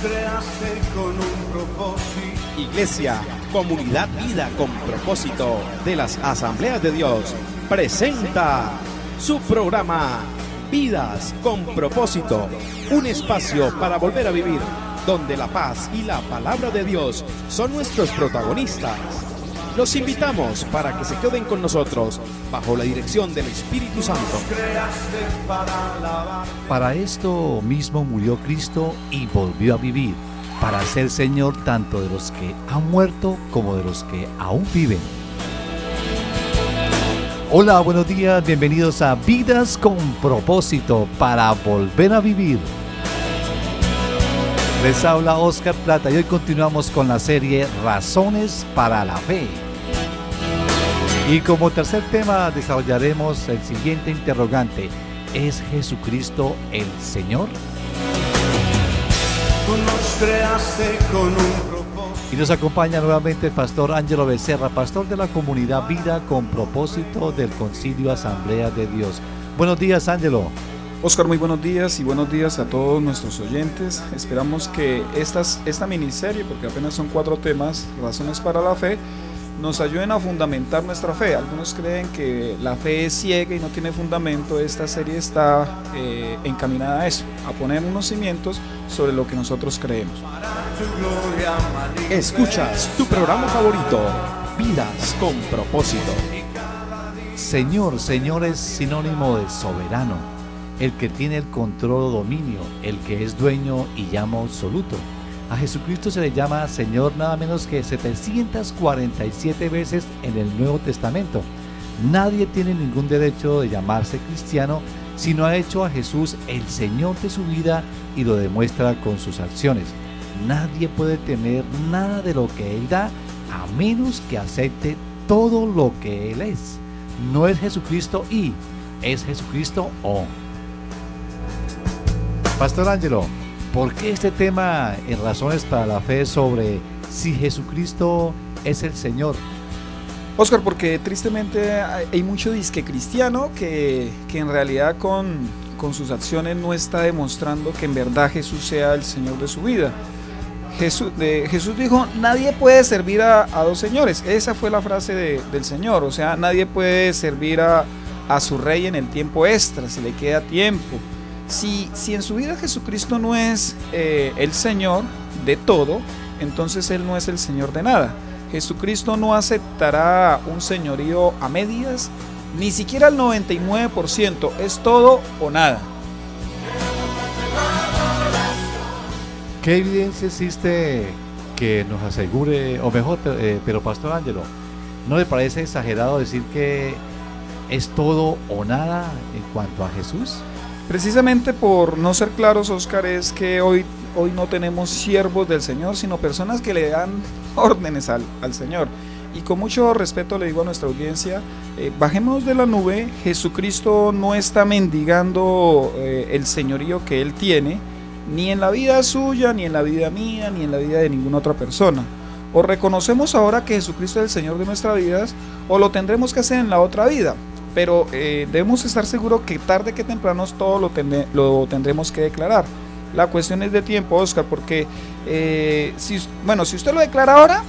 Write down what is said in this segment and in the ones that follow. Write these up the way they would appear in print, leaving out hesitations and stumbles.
creaste con un propósito. Iglesia, Comunidad Vida con Propósito de las Asambleas de Dios presenta su programa Vidas con Propósito, un espacio para volver a vivir, donde la paz y la palabra de Dios son nuestros protagonistas. Los invitamos para que se queden con nosotros bajo la dirección del Espíritu Santo. Para esto mismo murió Cristo y volvió a vivir, para ser Señor tanto de los que han muerto como de los que aún viven. Hola, buenos días, bienvenidos a Vidas con Propósito para volver a vivir. Les habla Oscar Plata y hoy continuamos con la serie Razones para la Fe. Y como tercer tema desarrollaremos el siguiente interrogante: ¿es Jesucristo el Señor? Tú nos creaste con un propósito. Y nos acompaña nuevamente el pastor Ángelo Becerra, pastor de la comunidad Vida con Propósito del Concilio Asamblea de Dios. Buenos días, Ángelo. Oscar, muy buenos días y buenos días a todos nuestros oyentes. Esperamos que esta miniserie, porque apenas son 4 temas, Razones para la Fe, nos ayuden a fundamentar nuestra fe. Algunos creen que la fe es ciega y no tiene fundamento. Esta serie está encaminada a eso, a poner unos cimientos sobre lo que nosotros creemos. Escuchas tu programa favorito, Vidas con Propósito. Señor, Señor es sinónimo de soberano, el que tiene el control o dominio, el que es dueño y amo absoluto. A Jesucristo se le llama Señor nada menos que 747 veces en el Nuevo Testamento. Nadie tiene ningún derecho de llamarse cristiano si no ha hecho a Jesús el Señor de su vida y lo demuestra con sus acciones. Nadie puede tener nada de lo que Él da a menos que acepte todo lo que Él es. No es Jesucristo y es Jesucristo o. Pastor Ángelo, ¿por qué este tema en Razones para la Fe sobre si Jesucristo es el Señor? Oscar, porque tristemente hay mucho disque cristiano que en realidad con sus acciones no está demostrando que en verdad Jesús sea el Señor de su vida. Jesús dijo: nadie puede servir a 2 señores. Esa fue la frase del Señor. O sea, nadie puede servir a su rey en el tiempo extra, si le queda tiempo. Si en su vida Jesucristo no es el Señor de todo, entonces Él no es el Señor de nada. Jesucristo no aceptará un señorío a medias, ni siquiera al 99%, es todo o nada. ¿Qué evidencia existe que nos asegure, o mejor, pero Pastor Ángelo, ¿no le parece exagerado decir que es todo o nada en cuanto a Jesús? Precisamente por no ser claros, Oscar, es que hoy no tenemos siervos del Señor, sino personas que le dan órdenes al Señor. Y con mucho respeto le digo a nuestra audiencia, bajémonos de la nube. Jesucristo no está mendigando el señorío que Él tiene, ni en la vida suya, ni en la vida mía, ni en la vida de ninguna otra persona. O reconocemos ahora que Jesucristo es el Señor de nuestras vidas, o lo tendremos que hacer en la otra vida. Pero debemos estar seguros que tarde que temprano todo lo tendremos que declarar. La cuestión es de tiempo, Oscar, porque si usted lo declara ahora,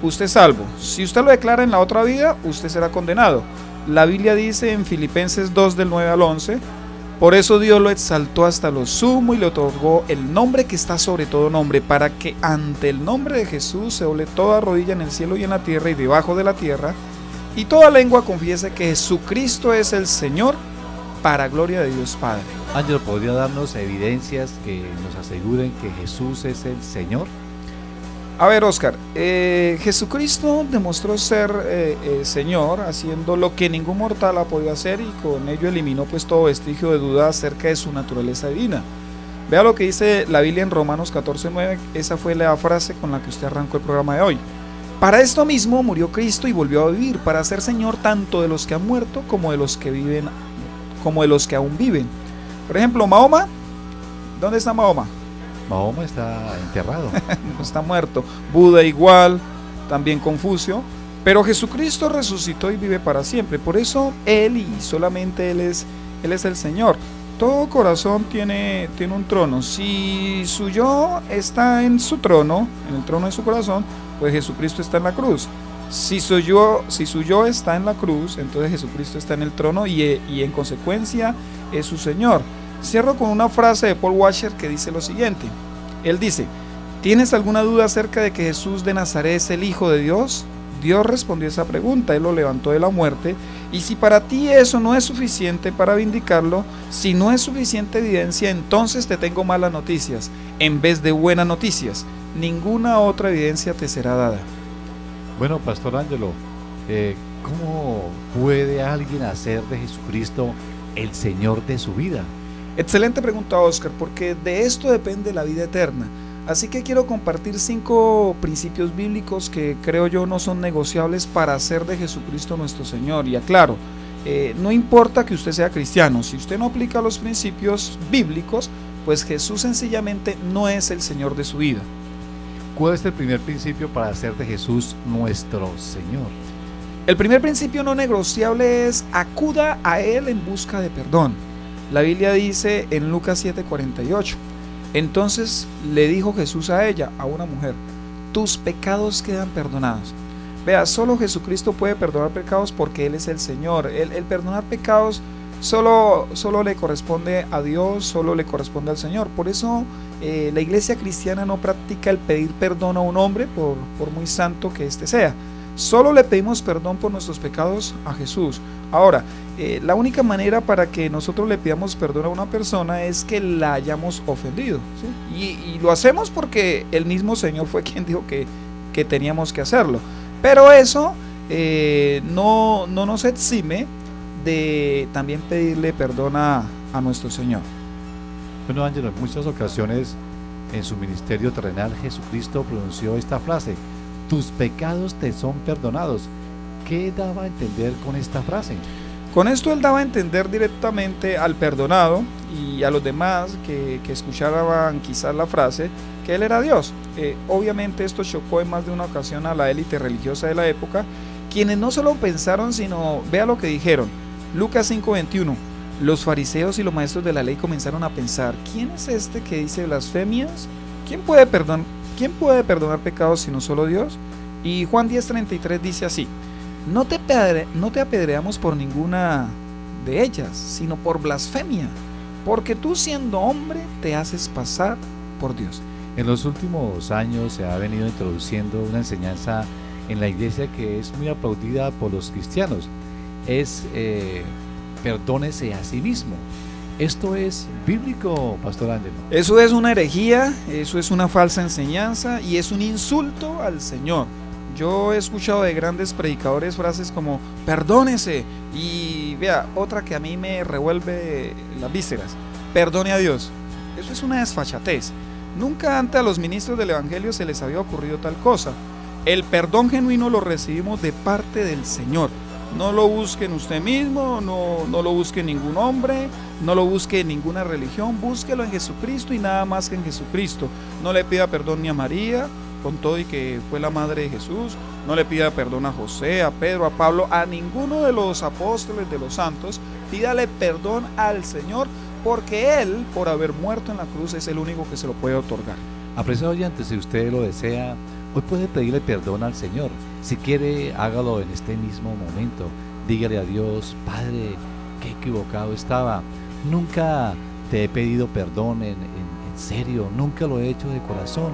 usted es salvo. Si usted lo declara en la otra vida, usted será condenado. La Biblia dice en Filipenses 2 del 9 al 11: por eso Dios lo exaltó hasta lo sumo y le otorgó el nombre que está sobre todo nombre, para que ante el nombre de Jesús se doble toda rodilla en el cielo y en la tierra y debajo de la tierra, y toda lengua confiese que Jesucristo es el Señor, para gloria de Dios Padre. Ángelo, ¿podría darnos evidencias que nos aseguren que Jesús es el Señor? A ver, Oscar, Jesucristo demostró ser Señor, haciendo lo que ningún mortal ha podido hacer, y con ello eliminó pues todo vestigio de duda acerca de su naturaleza divina. Vea lo que dice la Biblia en Romanos 14:9, esa fue la frase con la que usted arrancó el programa de hoy. Para esto mismo murió Cristo y volvió a vivir, para ser Señor tanto de los que han muerto como de los que viven, como de los que aún viven. Por ejemplo, Mahoma, ¿dónde está Mahoma? Mahoma está enterrado. Está muerto. Buda igual, también Confucio. Pero Jesucristo resucitó y vive para siempre. Por eso Él y solamente Él es el Señor. todo corazón tiene un trono. Si su yo está en su trono, en el trono de su corazón, pues Jesucristo está en la cruz. Si su yo está en la cruz, entonces Jesucristo está en el trono y en consecuencia es su Señor. Cierro con una frase de Paul Washer que dice lo siguiente. Él dice: ¿tienes alguna duda acerca de que Jesús de Nazaret es el Hijo de Dios? Dios respondió esa pregunta, Él lo levantó de la muerte, y si para ti eso no es suficiente para vindicarlo, si no es suficiente evidencia, entonces te tengo malas noticias, en vez de buenas noticias. Ninguna otra evidencia te será dada. Bueno, Pastor Ángelo, ¿cómo puede alguien hacer de Jesucristo el Señor de su vida? Excelente pregunta, Oscar, porque de esto depende la vida eterna. Así que quiero compartir 5 principios bíblicos que creo yo no son negociables para hacer de Jesucristo nuestro Señor. Y aclaro, no importa que usted sea cristiano, si usted no aplica los principios bíblicos, pues Jesús sencillamente no es el Señor de su vida. ¿Cuál es el primer principio para hacer de Jesús nuestro Señor? El primer principio no negociable es: acuda a Él en busca de perdón. La Biblia dice en Lucas 7:48, entonces le dijo Jesús a ella, a una mujer: tus pecados quedan perdonados. Vea, solo Jesucristo puede perdonar pecados porque Él es el Señor. El perdonar pecados solo le corresponde a Dios, solo le corresponde al Señor. Por eso la iglesia cristiana no practica el pedir perdón a un hombre, por muy santo que éste sea. Solo le pedimos perdón por nuestros pecados a Jesús. Ahora, la única manera para que nosotros le pidamos perdón a una persona es que la hayamos ofendido, ¿sí? Y lo hacemos porque el mismo Señor fue quien dijo que teníamos que hacerlo. Pero eso no nos exime de también pedirle perdón a nuestro Señor. Bueno, Ángelo, en muchas ocasiones en su ministerio terrenal Jesucristo pronunció esta frase: tus pecados te son perdonados. ¿Qué daba a entender con esta frase? Con esto Él daba a entender directamente al perdonado y a los demás que escuchaban quizás la frase, que Él era Dios. Obviamente esto chocó en más de una ocasión a la élite religiosa de la época, quienes no solo pensaron, sino vea lo que dijeron. Lucas 5:21. Los fariseos y los maestros de la ley comenzaron a pensar: ¿quién es este que dice blasfemias? ¿Quién puede perdonar pecados sino solo Dios? Y Juan 10:33 dice así: no te apedreamos por ninguna de ellas, sino por blasfemia, porque tú siendo hombre te haces pasar por Dios. En los últimos años se ha venido introduciendo una enseñanza en la iglesia que es muy aplaudida por los cristianos. Es perdónese a sí mismo. ¿Esto es bíblico, Pastor Ángelo? Eso es una herejía, eso es una falsa enseñanza y es un insulto al Señor. Yo he escuchado de grandes predicadores frases como perdónese, y vea, otra que a mí me revuelve las vísceras: perdone a Dios. Eso es una desfachatez. Nunca antes a los ministros del evangelio se les había ocurrido tal cosa. El perdón genuino lo recibimos de parte del Señor. No lo busque en usted mismo, no lo busque en ningún hombre, no lo busque en ninguna religión, búsquelo en Jesucristo y nada más que en Jesucristo. No le pida perdón ni a María, con todo y que fue la madre de Jesús, no le pida perdón a José, a Pedro, a Pablo, a ninguno de los apóstoles, de los santos. Pídale perdón al Señor, porque Él, por haber muerto en la cruz, es el único que se lo puede otorgar. Apreciado oyente, si usted lo desea, hoy puede pedirle perdón al Señor. Si quiere, hágalo en este mismo momento. Dígale a Dios: Padre, qué equivocado estaba. Nunca te he pedido perdón en serio, nunca lo he hecho de corazón.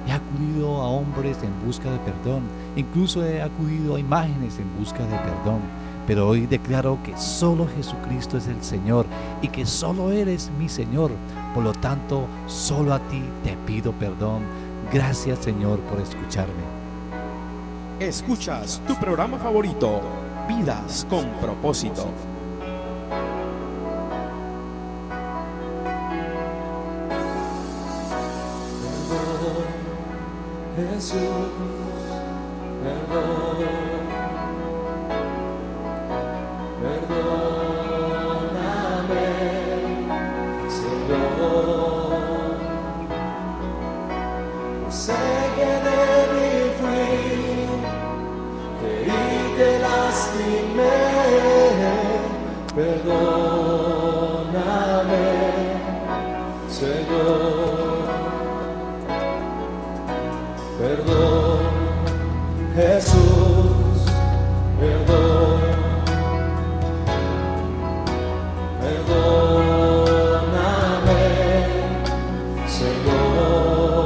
He acudido a hombres en busca de perdón, incluso he acudido a imágenes en busca de perdón. Pero hoy declaro que solo Jesucristo es el Señor y que solo eres mi Señor. Por lo tanto, solo a ti te pido perdón. Gracias, Señor, por escucharme. Escuchas tu programa favorito, Vidas con Propósito. Perdón, Jesús, perdón, perdóname, Señor. Sé que débil fui, y te lastimé, perdóname. Señor. Perdón, Jesús, perdón, perdóname, Señor,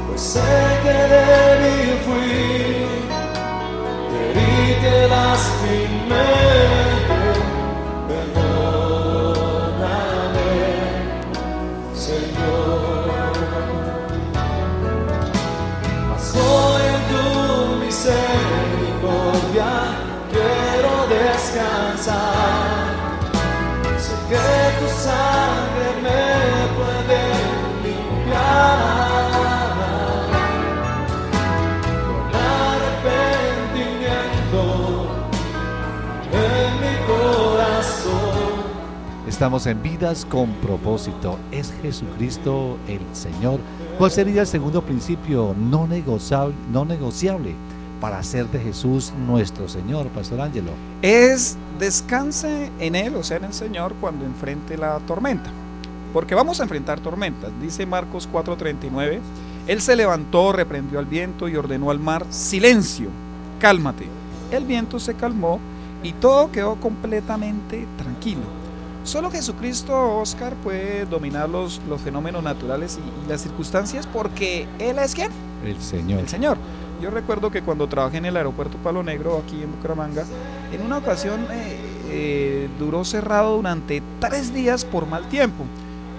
pues sé que débil fui, herí, te lastimé, perdóname, Señor. Soy en tu misericordia, quiero descansar. Sé que tu sangre me puede limpiar con arrepentimiento en mi corazón. Estamos en Vidas con Propósito. ¿Es Jesucristo el Señor? ¿Cuál sería el segundo principio no negociable para hacer de Jesús nuestro Señor, Pastor Ángelo? Es descanse en Él, o sea, en el Señor, cuando enfrente la tormenta. Porque vamos a enfrentar tormentas. Dice Marcos 4:39, Él se levantó, reprendió al viento y ordenó al mar: silencio, cálmate. El viento se calmó y todo quedó completamente tranquilo. Solo Jesucristo, Oscar, puede dominar los fenómenos naturales y las circunstancias, porque Él es ¿quién? El Señor. El Señor. Yo recuerdo que cuando trabajé en el aeropuerto Palo Negro, aquí en Bucaramanga, en una ocasión duró cerrado durante 3 días por mal tiempo.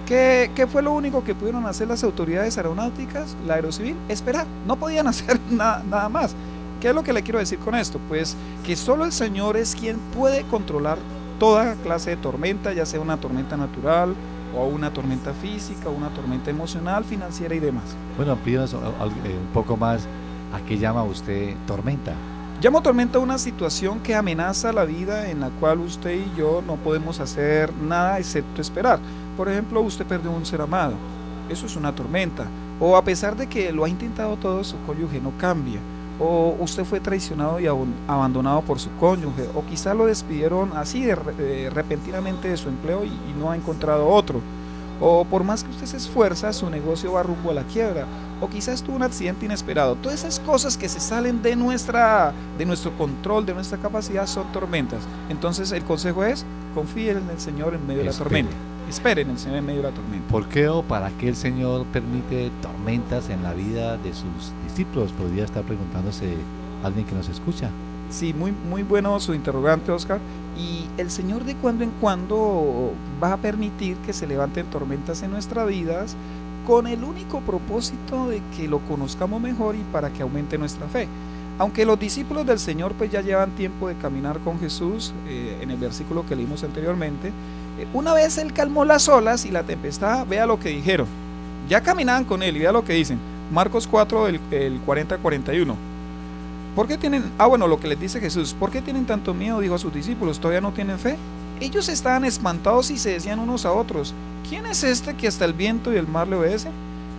¿Qué fue lo único que pudieron hacer las autoridades aeronáuticas, la Aerocivil? Esperar. No podían hacer nada más. ¿Qué es lo que le quiero decir con esto? Pues que solo el Señor es quien puede controlar toda clase de tormenta, ya sea una tormenta natural o una tormenta física, o una tormenta emocional, financiera y demás. Bueno, amplíenos un poco más. ¿A qué llama usted tormenta? Llamo tormenta a una situación que amenaza la vida, en la cual usted y yo no podemos hacer nada excepto esperar. Por ejemplo, usted perdió un ser amado, eso es una tormenta. O a pesar de que lo ha intentado todo, su cónyuge no cambia. O usted fue traicionado y abandonado por su cónyuge, o quizá lo despidieron así repentinamente de su empleo y no ha encontrado otro. O por más que usted se esfuerza, su negocio va rumbo a la quiebra, o quizás tuvo un accidente inesperado. Todas esas cosas que se salen de nuestro control, de nuestra capacidad, son tormentas. Entonces el consejo es: confíe en el Señor en medio de la tormenta. Espere en el Señor en medio de la tormenta. ¿Por qué o para qué el Señor permite tormentas en la vida de sus discípulos? Podría estar preguntándose alguien que nos escucha. Sí, muy bueno su interrogante, Oscar. Y el Señor de cuando en cuando va a permitir que se levanten tormentas en nuestras vidas, con el único propósito de que lo conozcamos mejor y para que aumente nuestra fe. Aunque los discípulos del Señor pues ya llevan tiempo de caminar con Jesús, en el versículo que leímos anteriormente, una vez Él calmó las olas y la tempestad, vea lo que dijeron. Ya caminaban con Él y vea lo que dicen. Marcos 4, el 40-41. ¿Por qué tienen, lo que les dice Jesús: ¿por qué tienen tanto miedo? Dijo a sus discípulos, ¿todavía no tienen fe? Ellos estaban espantados y se decían unos a otros: ¿quién es este que hasta el viento y el mar le obedecen?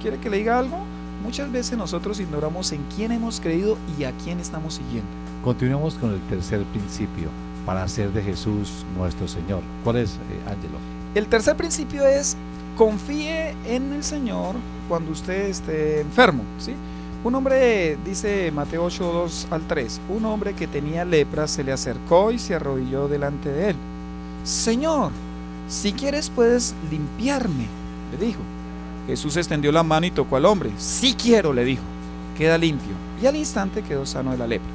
¿Quiere que le diga algo? Muchas veces nosotros ignoramos en quién hemos creído y a quién estamos siguiendo. Continuamos con el tercer principio para hacer de Jesús nuestro Señor. ¿Cuál es, Ángelo? El tercer principio es: confíe en el Señor cuando usted esté enfermo, ¿sí? Un hombre, dice Mateo 8:2-3, un hombre que tenía lepra se le acercó y se arrodilló delante de él. Señor, si quieres puedes limpiarme, le dijo. Jesús extendió la mano y tocó al hombre. Sí quiero, le dijo, queda limpio. Y al instante quedó sano de la lepra.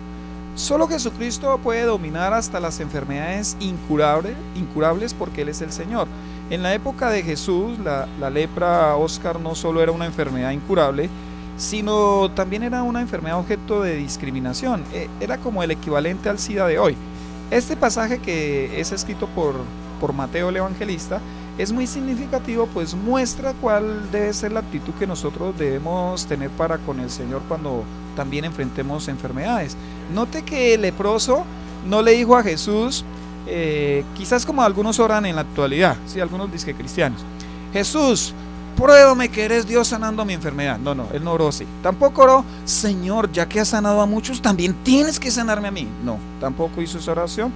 Solo Jesucristo puede dominar hasta las enfermedades incurables porque Él es el Señor. En la época de Jesús, la lepra, Oscar, no solo era una enfermedad incurable, sino también era una enfermedad objeto de discriminación. Era como el equivalente al SIDA de hoy. Este pasaje, que es escrito por Mateo el Evangelista, es muy significativo, pues muestra cuál debe ser la actitud que nosotros debemos tener para con el Señor cuando también enfrentemos enfermedades. Note que el leproso no le dijo a Jesús, quizás como algunos oran en la actualidad, ¿sí? Algunos disque cristianos: Jesús, pruébame que eres Dios sanando mi enfermedad. No, él no oró así. Tampoco oró: Señor, ya que has sanado a muchos, también tienes que sanarme a mí. No, tampoco hizo esa oración.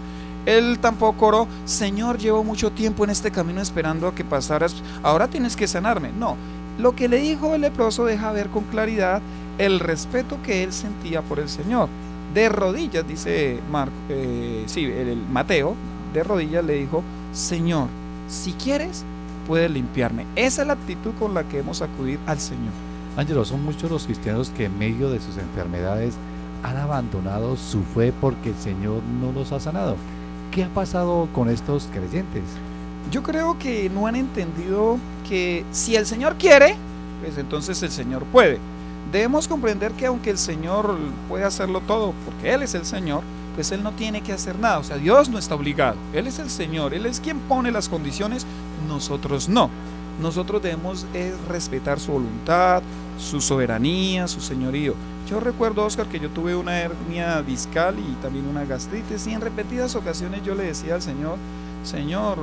Él tampoco oró, Señor, llevo mucho tiempo en este camino esperando a que pasaras, ahora tienes que sanarme. No, lo que le dijo el leproso deja ver con claridad el respeto que él sentía por el Señor. De rodillas, dice Mateo, de rodillas le dijo, Señor, si quieres, puedes limpiarme. Esa es la actitud con la que debemos acudir al Señor. Ángelo, son muchos los cristianos que en medio de sus enfermedades han abandonado su fe porque el Señor no los ha sanado. ¿Qué ha pasado con estos creyentes? Yo creo que no han entendido que si el Señor quiere, pues entonces el Señor puede. Debemos comprender que aunque el Señor puede hacerlo todo, porque Él es el Señor, pues Él no tiene que hacer nada. O sea, Dios no está obligado. Él es el Señor, Él es quien pone las condiciones, nosotros no. Nosotros debemos respetar su voluntad, su soberanía, su señorío. Yo recuerdo, Oscar, que yo tuve una hernia discal y también una gastritis, y en repetidas ocasiones yo le decía al Señor, Señor,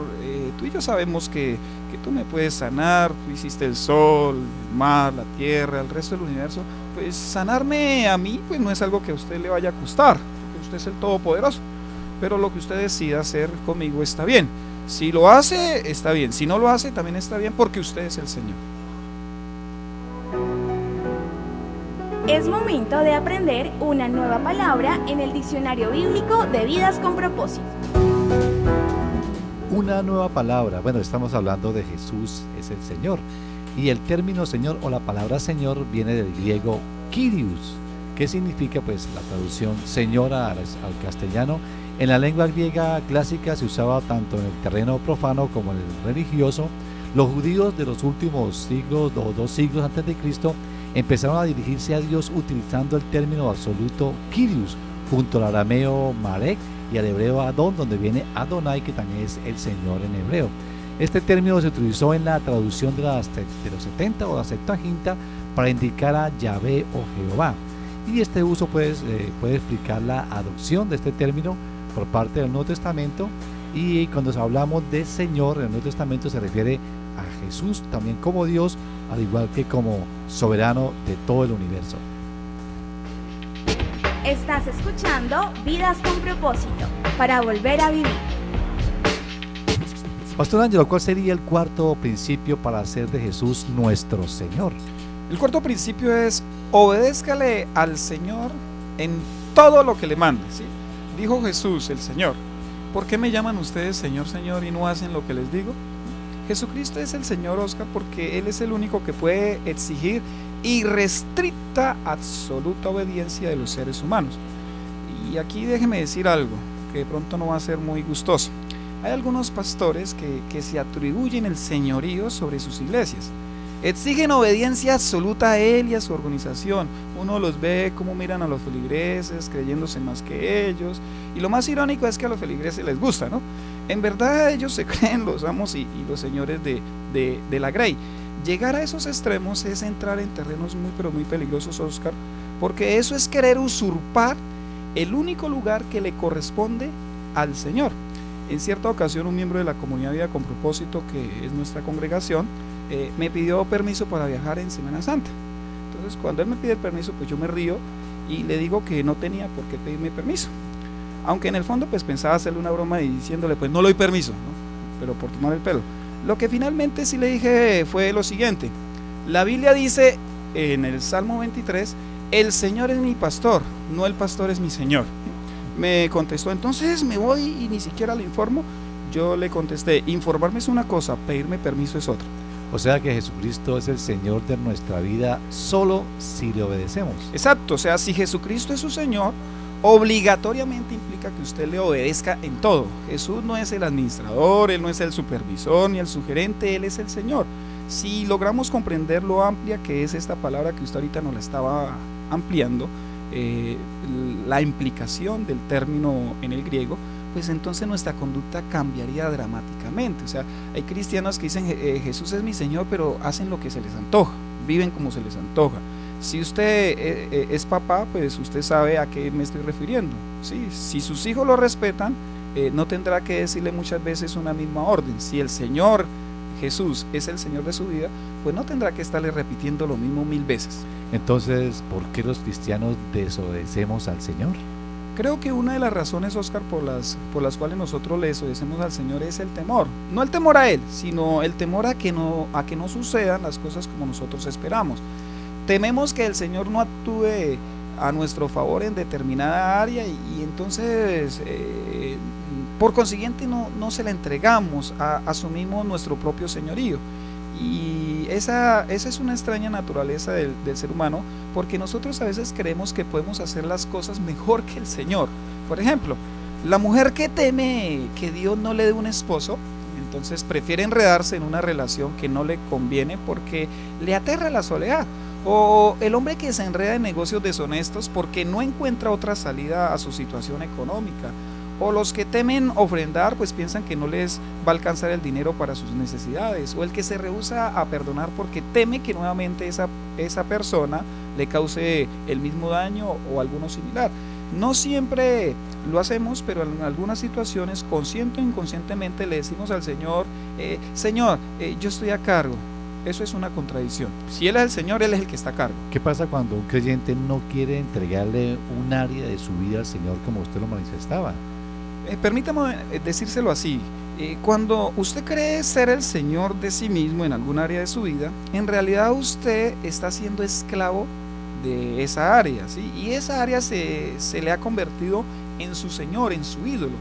tú y yo sabemos que tú me puedes sanar, tú hiciste el sol, el mar, la tierra, el resto del universo, pues sanarme a mí pues no es algo que a usted le vaya a costar, porque usted es el Todopoderoso, pero lo que usted decida hacer conmigo está bien. Si lo hace, está bien, si no lo hace, también está bien, porque usted es el Señor. Es momento de aprender una nueva palabra en el diccionario bíblico de Vidas con Propósito. Una nueva palabra. Bueno, estamos hablando de Jesús, es el Señor. Y el término Señor o la palabra Señor viene del griego Kyrios, que significa pues la traducción Señor al castellano. En la lengua griega clásica se usaba tanto en el terreno profano como en el religioso. Los judíos de los últimos siglos o 2 siglos antes de Cristo empezaron a dirigirse a Dios utilizando el término absoluto Kyrios, junto al arameo Malek y al hebreo Adón, donde viene Adonai, que también es el Señor en hebreo. Este término se utilizó en la traducción de los 70 o la Septuaginta para indicar a Yahvé o Jehová. Y este uso puede explicar la adopción de este término por parte del Nuevo Testamento, y cuando hablamos de Señor en el Nuevo Testamento se refiere a Jesús también como Dios, al igual que como soberano de todo el universo. Estás escuchando Vidas con Propósito, para volver a vivir. Pastor Ángelo, ¿cuál sería el cuarto principio para hacer de Jesús nuestro Señor? El cuarto principio es: obedézcale al Señor en todo lo que le mande, ¿sí? Dijo Jesús, el Señor: ¿por qué me llaman ustedes Señor, Señor y no hacen lo que les digo? Jesucristo es el Señor, Oscar, porque Él es el único que puede exigir irrestricta, absoluta obediencia de los seres humanos. Y aquí déjeme decir algo que de pronto no va a ser muy gustoso. Hay algunos pastores que se atribuyen el señorío sobre sus iglesias. Exigen obediencia absoluta a Él y a su organización. Uno los ve cómo miran a los feligreses, creyéndose más que ellos. Y lo más irónico es que a los feligreses les gusta, ¿no? En verdad ellos se creen los amos y los señores de la grey. Llegar a esos extremos es entrar en terrenos muy pero muy peligrosos, Oscar, porque eso es querer usurpar el único lugar que le corresponde al Señor. En cierta ocasión un miembro de la comunidad Vida con Propósito, que es nuestra congregación, me pidió permiso para viajar en Semana Santa. Entonces cuando él me pide el permiso, pues yo me río y le digo que no tenía por qué pedirme permiso, aunque en el fondo pues pensaba hacerle una broma y diciéndole pues no le doy permiso, ¿no? Pero por tomar el pelo. Lo que finalmente sí le dije fue lo siguiente: la Biblia dice en el Salmo 23, el Señor es mi pastor, no el pastor es mi Señor. Me contestó, entonces me voy y ni siquiera le informo. Yo le contesté, informarme es una cosa, pedirme permiso es otra. O sea que Jesucristo es el Señor de nuestra vida solo si le obedecemos. Exacto, o sea, si Jesucristo es su Señor, obligatoriamente implica que usted le obedezca en todo. Jesús no es el administrador, Él no es el supervisor ni el sugerente, Él es el Señor. Si logramos comprender lo amplia que es esta palabra que usted ahorita nos la estaba ampliando, la implicación del término en el griego, pues entonces nuestra conducta cambiaría dramáticamente. O sea, hay cristianos que dicen Jesús es mi Señor, pero hacen lo que se les antoja, viven como se les antoja. Si usted es papá, pues usted sabe a qué me estoy refiriendo, ¿sí? Si sus hijos lo respetan, no tendrá que decirle muchas veces una misma orden. Si el Señor Jesús es el Señor de su vida, pues no tendrá que estarle repitiendo lo mismo 1000 veces. Entonces, ¿por qué los cristianos desobedecemos al Señor? Creo que una de las razones, Oscar, por las cuales nosotros le desobedecemos al Señor es el temor. No el temor a Él, sino el temor a que no sucedan las cosas como nosotros esperamos. Tememos que el Señor no actúe a nuestro favor en determinada área y entonces por consiguiente no se la entregamos, asumimos nuestro propio señorío. Y esa es una extraña naturaleza del ser humano, porque nosotros a veces creemos que podemos hacer las cosas mejor que el Señor. Por ejemplo, la mujer que teme que Dios no le dé un esposo, entonces prefiere enredarse en una relación que no le conviene porque le aterra la soledad. O el hombre que se enreda en negocios deshonestos porque no encuentra otra salida a su situación económica. O los que temen ofrendar pues piensan que no les va a alcanzar el dinero para sus necesidades. O el que se rehúsa a perdonar porque teme que nuevamente esa persona le cause el mismo daño o alguno similar. No siempre lo hacemos, pero en algunas situaciones, consciente o inconscientemente, le decimos al Señor, Señor, yo estoy a cargo. Eso es una contradicción. Si Él es el Señor, Él es el que está a cargo. ¿Qué pasa cuando un creyente no quiere entregarle un área de su vida al Señor como usted lo manifestaba? Permítame decírselo así. Cuando usted cree ser el Señor de sí mismo en algún área de su vida, en realidad usted está siendo esclavo de esa área, ¿sí? Y esa área se le ha convertido en su Señor, en su ídolo.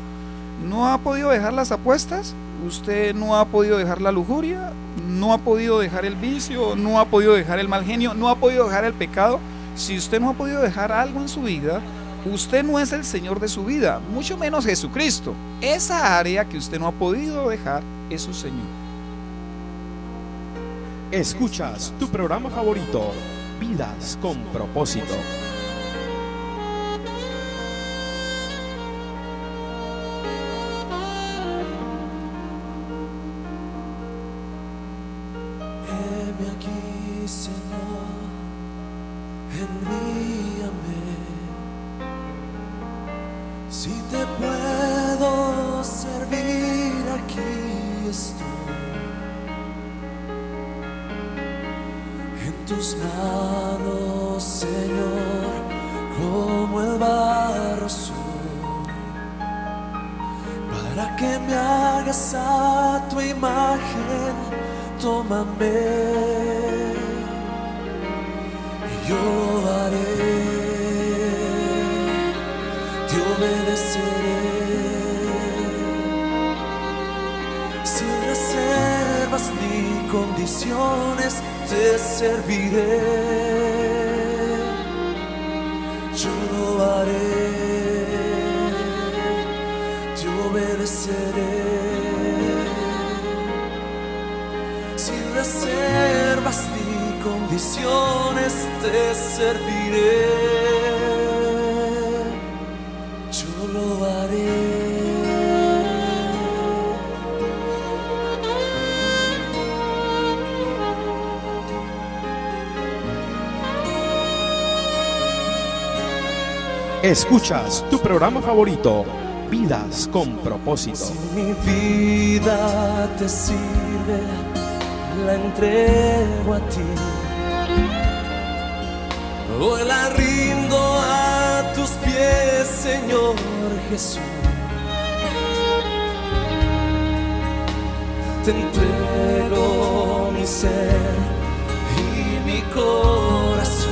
¿No ha podido dejar las apuestas? ¿Usted no ha podido dejar la lujuria? ¿No ha podido dejar el vicio? ¿No ha podido dejar el mal genio? ¿No ha podido dejar el pecado? Si usted no ha podido dejar algo en su vida, usted no es el Señor de su vida, mucho menos Jesucristo. Esa área que usted no ha podido dejar es su Señor. Escuchas tu programa favorito, Vidas con Propósito. Heme aquí, Señor, envíame. Si te puedo servir, aquí estoy. En tus manos, Señor, como el barro soy, para que me hagas a tu imagen. Tómame y yo lo haré, te obedeceré, sin reservas ni condiciones te serviré, yo lo haré, te obedeceré. Sin reservas ni condiciones te serviré, yo lo haré. Escuchas tu programa favorito, Vidas con Propósito. Si mi vida te sirve, la entrego a ti. Hoy la rindo a tus pies, Señor Jesús. Te entrego mi ser y mi corazón.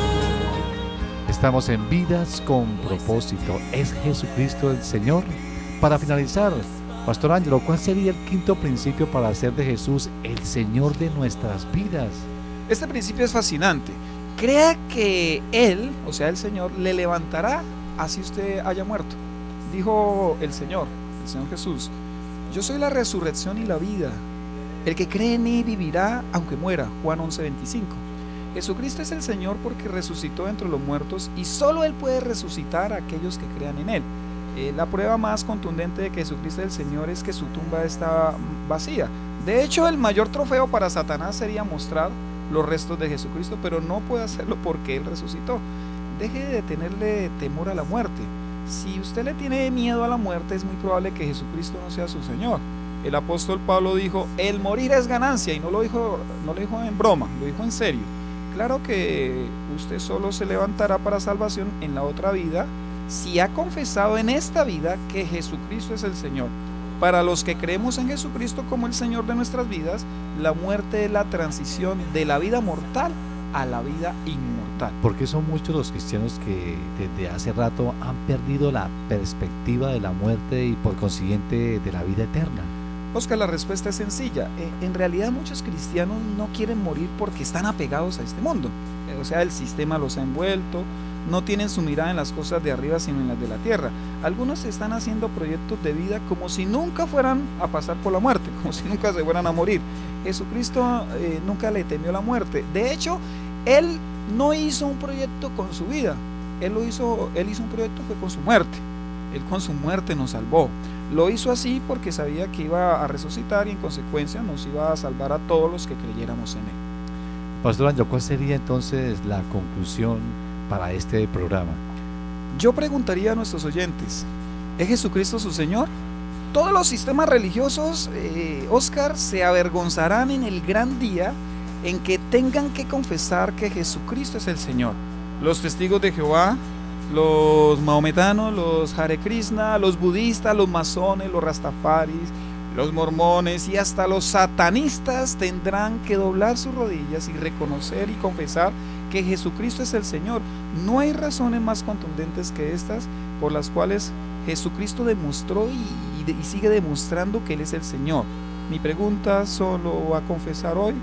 Estamos en Vidas con Propósito. ¿Es Jesucristo el Señor? Para finalizar, Pastor Ángelo, ¿cuál sería el quinto principio para hacer de Jesús el Señor de nuestras vidas? Este principio es fascinante. Crea que Él, o sea el Señor, le levantará así usted haya muerto. Dijo el Señor Jesús, yo soy la resurrección y la vida. El que cree en mí vivirá aunque muera. Juan 11:25. Jesucristo es el Señor porque resucitó entre los muertos y solo Él puede resucitar a aquellos que crean en Él. La prueba más contundente de que Jesucristo es el Señor es que su tumba está vacía. De hecho, el mayor trofeo para Satanás sería mostrar los restos de Jesucristo, pero no puede hacerlo porque Él resucitó. Deje de tenerle temor a la muerte. Si usted le tiene miedo a la muerte, es muy probable que Jesucristo no sea su Señor. El apóstol Pablo dijo, el morir es ganancia, y no lo dijo en broma, lo dijo en serio. Claro que usted solo se levantará para salvación en la otra vida, si ha confesado en esta vida que Jesucristo es el Señor. Para los que creemos en Jesucristo como el Señor de nuestras vidas, la muerte es la transición de la vida mortal a la vida inmortal. Porque son muchos los cristianos que desde hace rato han perdido la perspectiva de la muerte y por consiguiente de la vida eterna. Oscar, la respuesta es sencilla. En realidad muchos cristianos no quieren morir porque están apegados a este mundo. O sea, el sistema los ha envuelto, no tienen su mirada en las cosas de arriba sino en las de la tierra. Algunos están haciendo proyectos de vida como si nunca fueran a pasar por la muerte, como si nunca se fueran a morir. Jesucristo nunca le temió la muerte. De hecho, Él no hizo un proyecto con su vida, Él hizo un proyecto fue con su muerte. Él con su muerte nos salvó. Lo hizo así porque sabía que iba a resucitar y en consecuencia nos iba a salvar a todos los que creyéramos en Él. Pastor Anjo, ¿cuál sería entonces la conclusión para este programa? Yo preguntaría a nuestros oyentes, ¿es Jesucristo su Señor? Todos los sistemas religiosos, Oscar, se avergonzarán en el gran día en que tengan que confesar que Jesucristo es el Señor. Los testigos de Jehová, los mahometanos, los Hare Krishna, los budistas, los masones, los rastafaris, los mormones y hasta los satanistas tendrán que doblar sus rodillas y reconocer y confesar que Jesucristo es el Señor. No hay razones más contundentes que estas por las cuales Jesucristo demostró y sigue demostrando que Él es el Señor. Mi pregunta, ¿solo va a confesar hoy?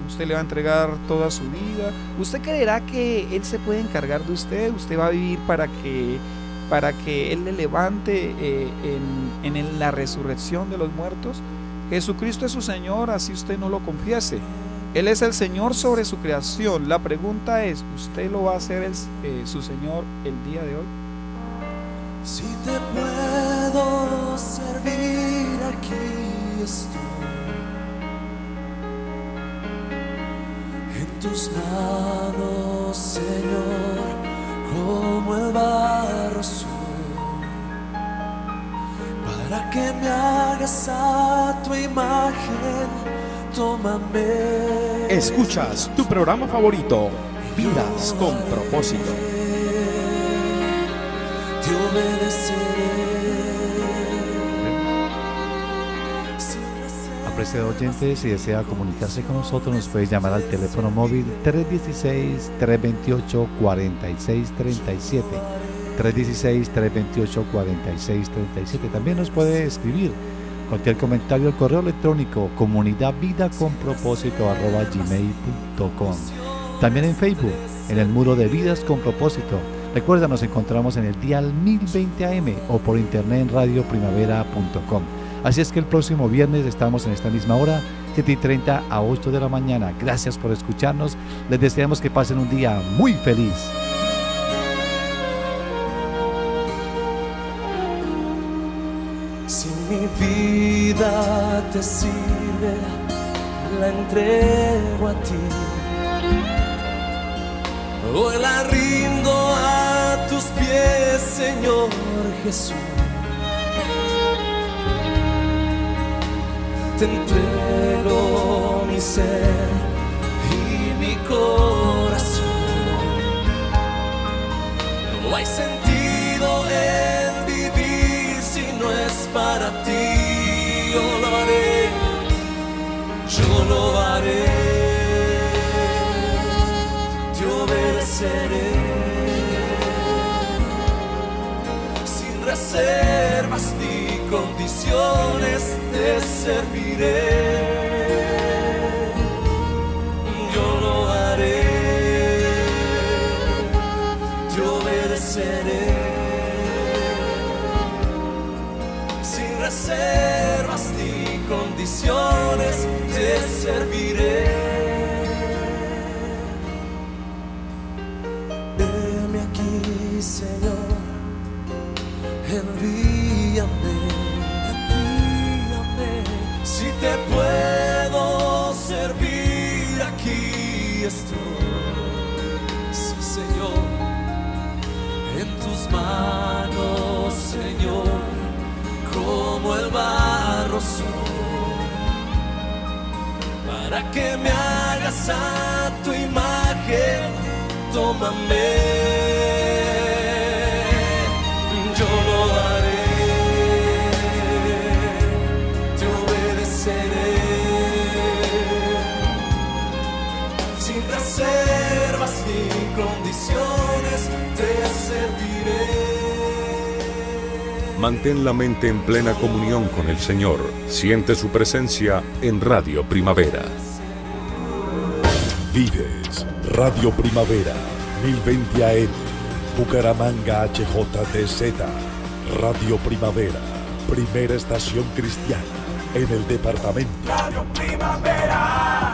¿Usted le va a entregar toda su vida? ¿Usted creerá que Él se puede encargar de usted? ¿Usted va a vivir para que Él le levante en la resurrección de los muertos? Jesucristo es su Señor, así usted no lo confiese. Él es el Señor sobre su creación. La pregunta es, ¿usted lo va a hacer su Señor el día de hoy? Si te puedo servir, aquí estoy. En tus manos, Señor, como el barro soy, para que me hagas a tu imagen, tómame. Escuchas tu programa favorito, Vidas con Propósito. Te obedeceré. Apreciado oyente, si desea comunicarse con nosotros, nos puede llamar al teléfono móvil 316-328-4637. 316-328-4637. También nos puede escribir cualquier comentario al correo electrónico comunidadvidaconpropósito@gmail.com. También en Facebook, en el muro de Vidas con Propósito. Recuerda, nos encontramos en el dial 1020 AM o por internet en radioprimavera.com. Así es que el próximo viernes estamos en esta misma hora, 7:30 a 8 de la mañana. Gracias por escucharnos. Les deseamos que pasen un día muy feliz. Si mi vida te sirve, la entrego a ti. Hoy la rindo a tus pies, Señor Jesús. Te entrego mi ser y mi corazón. No hay sentido en vivir si no es para ti. Yo lo haré, yo lo haré. Te obedeceré sin reservas ni condiciones, te serviré. Yo lo haré, te obedeceré sin reservas ni condiciones, te serviré. Heme aquí, Señor, envíame. Si te puedo servir, aquí estoy. Sí, Señor, en tus manos, Señor, como el barro soy, para que me hagas a tu imagen, tómame. reservas ni condiciones, te serviré. Mantén la mente en plena comunión con el Señor. Siente su presencia en Radio Primavera. Vives Radio Primavera 1020 AM, Bucaramanga HJTZ. Radio Primavera, primera estación cristiana en el departamento. Radio Primavera.